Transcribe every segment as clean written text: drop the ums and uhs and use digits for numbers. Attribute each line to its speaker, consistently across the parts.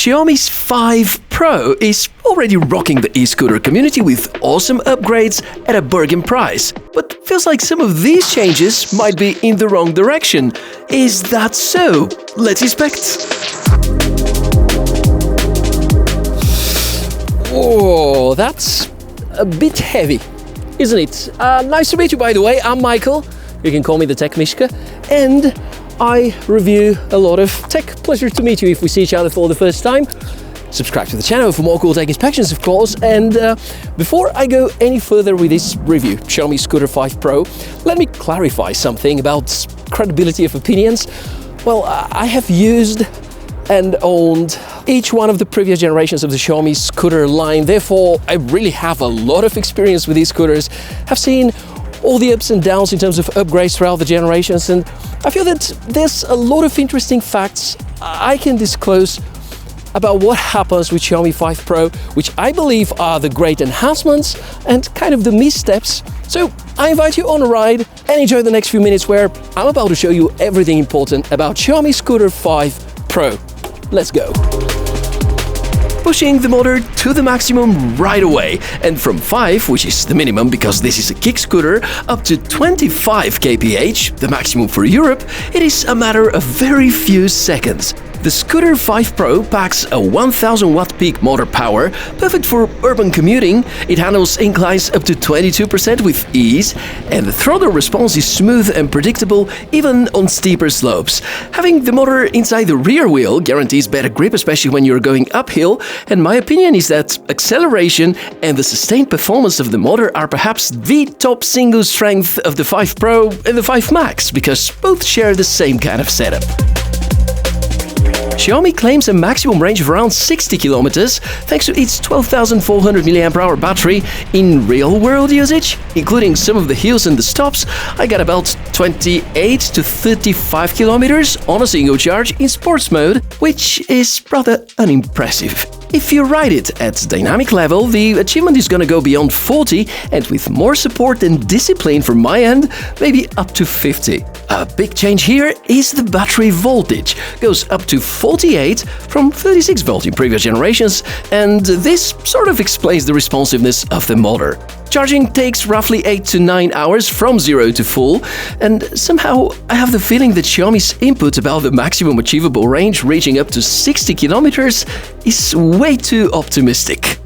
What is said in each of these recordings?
Speaker 1: Xiaomi's 5 Pro is already rocking the e-scooter community with awesome upgrades at a bargain price. But feels like some of these changes might be in the wrong direction. Is that so? Let's inspect. Oh, that's a bit heavy, isn't it? Nice to meet you, by the way. I'm Michael. You can call me the Tech Mishka. And I review a lot of tech. Pleasure to meet you if we see each other for the first time. Subscribe to the channel for more cool tech inspections, of course. And before I go any further with this review, Xiaomi Scooter 5 Pro, let me clarify something about credibility of opinions. Well, I have used and owned each one of the previous generations of the Xiaomi Scooter line. Therefore, I really have a lot of experience with these scooters. I've seen all the ups and downs in terms of upgrades throughout the generations, and I feel that there's a lot of interesting facts I can disclose about what happens with Xiaomi 5 Pro, which I believe are the great enhancements and kind of the missteps. So I invite you on a ride and enjoy the next few minutes where I'm about to show you everything important about Xiaomi Scooter 5 Pro. Let's go. Pushing the motor to the maximum right away, and from 5, which is the minimum because this is a kick scooter, up to 25 kph, the maximum for Europe, it is a matter of very few seconds. The Scooter 5 Pro packs a 1000 watt peak motor power, perfect for urban commuting. It handles inclines up to 22% with ease, and the throttle response is smooth and predictable even on steeper slopes. Having the motor inside the rear wheel guarantees better grip, especially when you're going uphill, and my opinion is that acceleration and the sustained performance of the motor are perhaps the top single strength of the 5 Pro and the 5 Max, because both share the same kind of setup. Xiaomi claims a maximum range of around 60 kilometers thanks to its 12,400 mAh battery. In real-world usage, including some of the hills and the stops, I got about 28 to 35 kilometers on a single charge in sports mode, which is rather unimpressive. If you ride it at dynamic level, the achievement is gonna go beyond 40, and with more support and discipline from my end, maybe up to 50. A big change here is the battery voltage. Goes up to 48 from 36 volt in previous generations, and this sort of explains the responsiveness of the motor. Charging takes roughly 8 to 9 hours from 0 to full, and somehow I have the feeling that Xiaomi's input about the maximum achievable range reaching up to 60 kilometers is way too optimistic.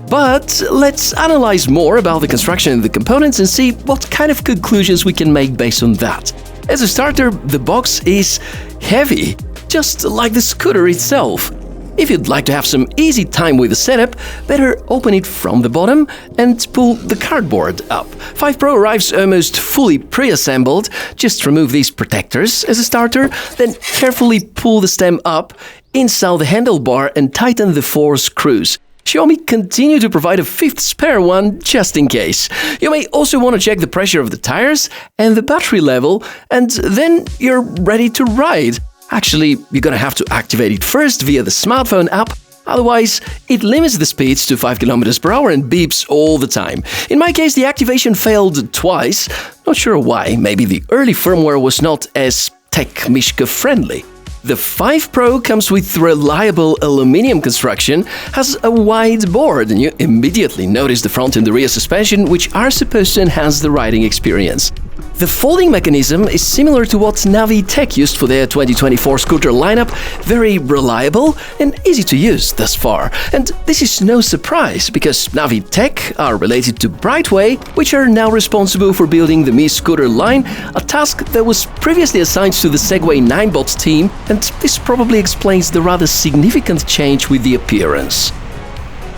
Speaker 1: But let's analyze more about the construction and the components and see what kind of conclusions we can make based on that. As a starter, the box is heavy, just like the scooter itself. If you'd like to have some easy time with the setup, better open it from the bottom and pull the cardboard up. 5 Pro arrives almost fully pre-assembled. Just remove these protectors as a starter, then carefully pull the stem up, install the handlebar and tighten the 4 screws. Xiaomi continue to provide a 5th spare one just in case. You may also want to check the pressure of the tires and the battery level, and then you're ready to ride. Actually, you're gonna have to activate it first via the smartphone app, otherwise it limits the speeds to 5 km per hour and beeps all the time. In my case, the activation failed twice. Not sure why, maybe the early firmware was not as Tech Mishka friendly. The 5 Pro comes with reliable aluminum construction, has a wide board, and you immediately notice the front and the rear suspension, which are supposed to enhance the riding experience. The folding mechanism is similar to what Navi Tech used for their 2024 scooter lineup, very reliable and easy to use thus far. And this is no surprise, because Navi Tech are related to Brightway, which are now responsible for building the Mi Scooter line, a task that was previously assigned to the Segway 9bot team, and this probably explains the rather significant change with the appearance.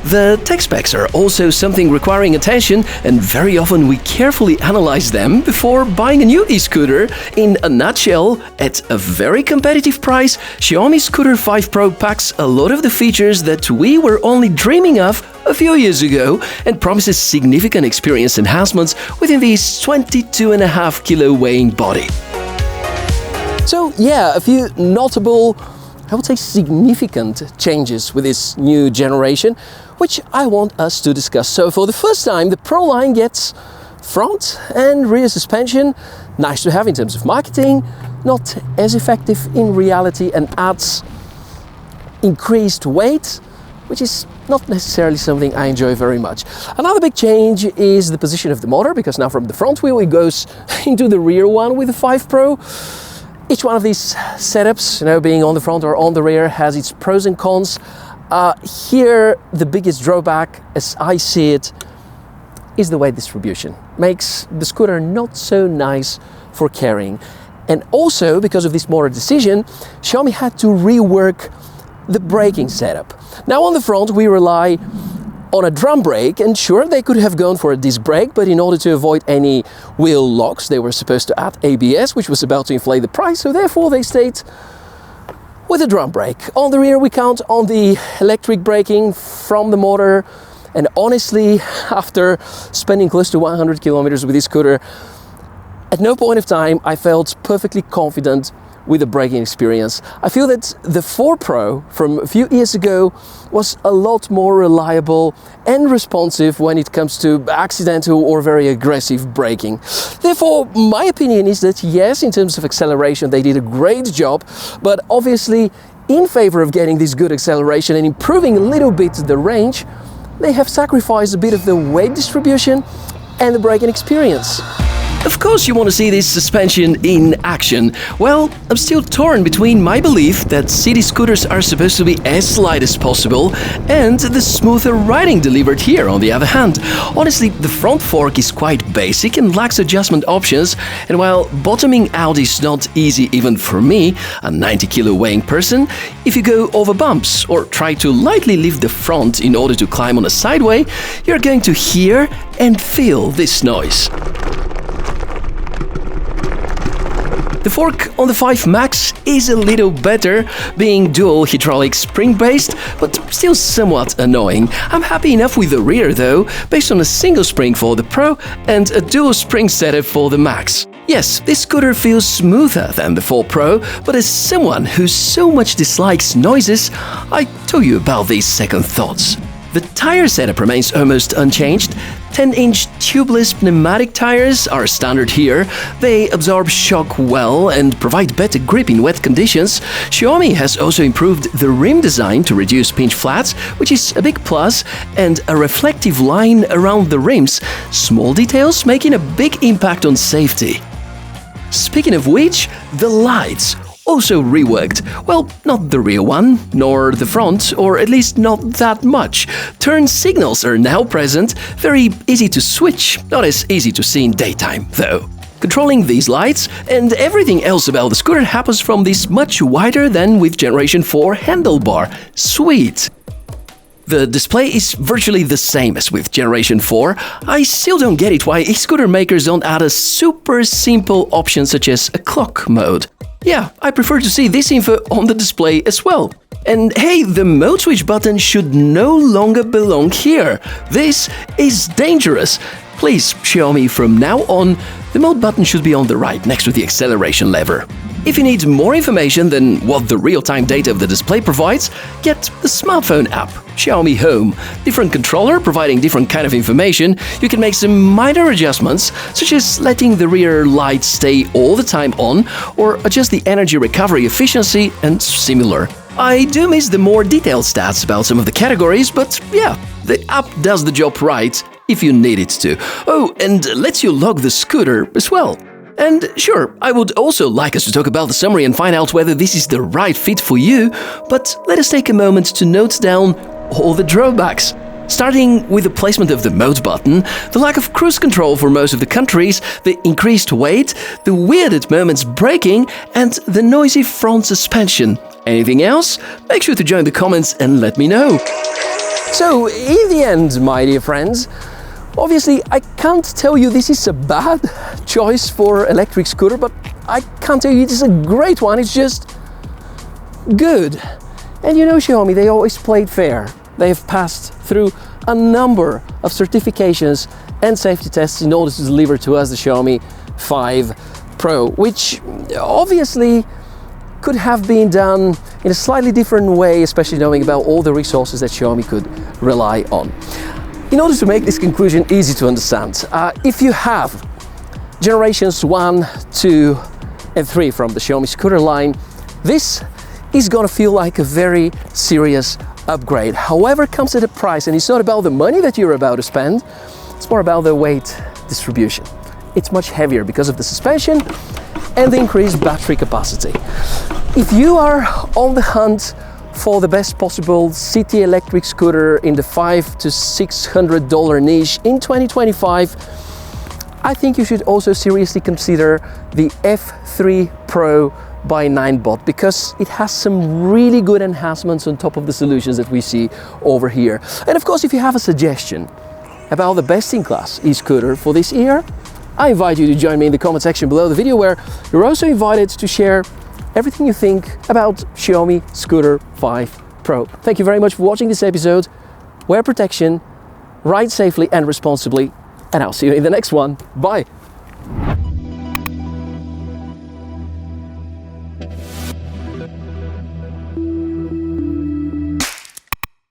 Speaker 1: The tech specs are also something requiring attention, and very often we carefully analyze them before buying a new e-scooter. In a nutshell, at a very competitive price, Xiaomi Scooter 5 Pro packs a lot of the features that we were only dreaming of a few years ago and promises significant experience enhancements within this 22.5 kilo weighing body. So yeah, a few notable, I would say significant changes with this new generation, which I want us to discuss. So for the first time, the Pro line gets front and rear suspension, nice to have in terms of marketing, not as effective in reality, and adds increased weight, which is not necessarily something I enjoy very much. Another big change is the position of the motor, because now from the front wheel it goes into the rear one with the 5 Pro. Each one of these setups, being on the front or on the rear, has its pros and cons. Here, the biggest drawback, as I see it, is the weight distribution. Makes the scooter not so nice for carrying. And also, because of this motor decision, Xiaomi had to rework the braking setup. Now on the front we rely on a drum brake, and sure, they could have gone for a disc brake, but in order to avoid any wheel locks they were supposed to add ABS, which was about to inflate the price, so therefore they stayed with a drum brake. On the rear we count on the electric braking from the motor, and honestly, after spending close to 100 kilometers with this scooter, at no point of time I felt perfectly confident with the braking experience. I feel that the 4 Pro from a few years ago was a lot more reliable and responsive when it comes to accidental or very aggressive braking. Therefore, my opinion is that yes, in terms of acceleration they did a great job, but obviously in favor of getting this good acceleration and improving a little bit the range, they have sacrificed a bit of the weight distribution and the braking experience. Of course you want to see this suspension in action. Well, I'm still torn between my belief that city scooters are supposed to be as light as possible and the smoother riding delivered here on the other hand. Honestly, the front fork is quite basic and lacks adjustment options, and while bottoming out is not easy even for me, a 90 kilo weighing person, if you go over bumps or try to lightly lift the front in order to climb on a sideway, you're going to hear and feel this noise. The fork on the 5 Max is a little better, being dual hydraulic spring-based, but still somewhat annoying. I'm happy enough with the rear though, based on a single spring for the Pro and a dual spring setup for the Max. Yes, this scooter feels smoother than the 4 Pro, but as someone who so much dislikes noises, I tell you about these second thoughts. The tire setup remains almost unchanged. 10-inch tubeless pneumatic tires are standard here. They absorb shock well and provide better grip in wet conditions. Xiaomi has also improved the rim design to reduce pinch flats, which is a big plus, and a reflective line around the rims, small details making a big impact on safety. Speaking of which, the lights also reworked. Well, not the rear one, nor the front, or at least not that much. Turn signals are now present, very easy to switch, not as easy to see in daytime, though. Controlling these lights and everything else about the scooter happens from this much wider than with Generation 4 handlebar. Sweet! The display is virtually the same as with Generation 4. I still don't get it why e-scooter makers don't add a super simple option such as a clock mode. Yeah, I prefer to see this info on the display as well. And hey, the mode switch button should no longer belong here. This is dangerous. Please, Xiaomi, from now on, the mode button should be on the right next to the acceleration lever. If you need more information than what the real-time data of the display provides, get the smartphone app, Xiaomi Home. Different controller providing different kind of information. You can make some minor adjustments, such as letting the rear light stay all the time on, or adjust the energy recovery efficiency and similar. I do miss the more detailed stats about some of the categories, but yeah, the app does the job right if you need it to. Oh, and lets you lock the scooter as well. And sure, I would also like us to talk about the summary and find out whether this is the right fit for you, but let us take a moment to note down all the drawbacks. Starting with the placement of the mode button, the lack of cruise control for most of the countries, the increased weight, the weird at moments braking, and the noisy front suspension. Anything else? Make sure to join the comments and let me know. So, in the end, my dear friends, obviously, I can't tell you this is a bad choice for electric scooter, but I can't tell you it is a great one, it's just good. And you know Xiaomi, they always played fair. They have passed through a number of certifications and safety tests in order to deliver to us the Xiaomi 5 Pro, which obviously could have been done in a slightly different way, especially knowing about all the resources that Xiaomi could rely on. In order to make this conclusion easy to understand, if you have generations 1, 2 and 3 from the Xiaomi Scooter line, this is gonna feel like a very serious upgrade. However, it comes at a price, and it's not about the money that you're about to spend, it's more about the weight distribution. It's much heavier because of the suspension and the increased battery capacity. If you are on the hunt for the best possible city electric scooter in the $500 to $600 niche in 2025, I think you should also seriously consider the F3 Pro by Ninebot, because it has some really good enhancements on top of the solutions that we see over here. And of course, if you have a suggestion about the best-in-class e-scooter for this year, I invite you to join me in the comment section below the video, where you're also invited to share everything you think about Xiaomi Scooter 5 Pro. Thank you very much for watching this episode. Wear protection, ride safely and responsibly, and I'll see you in the next one. Bye!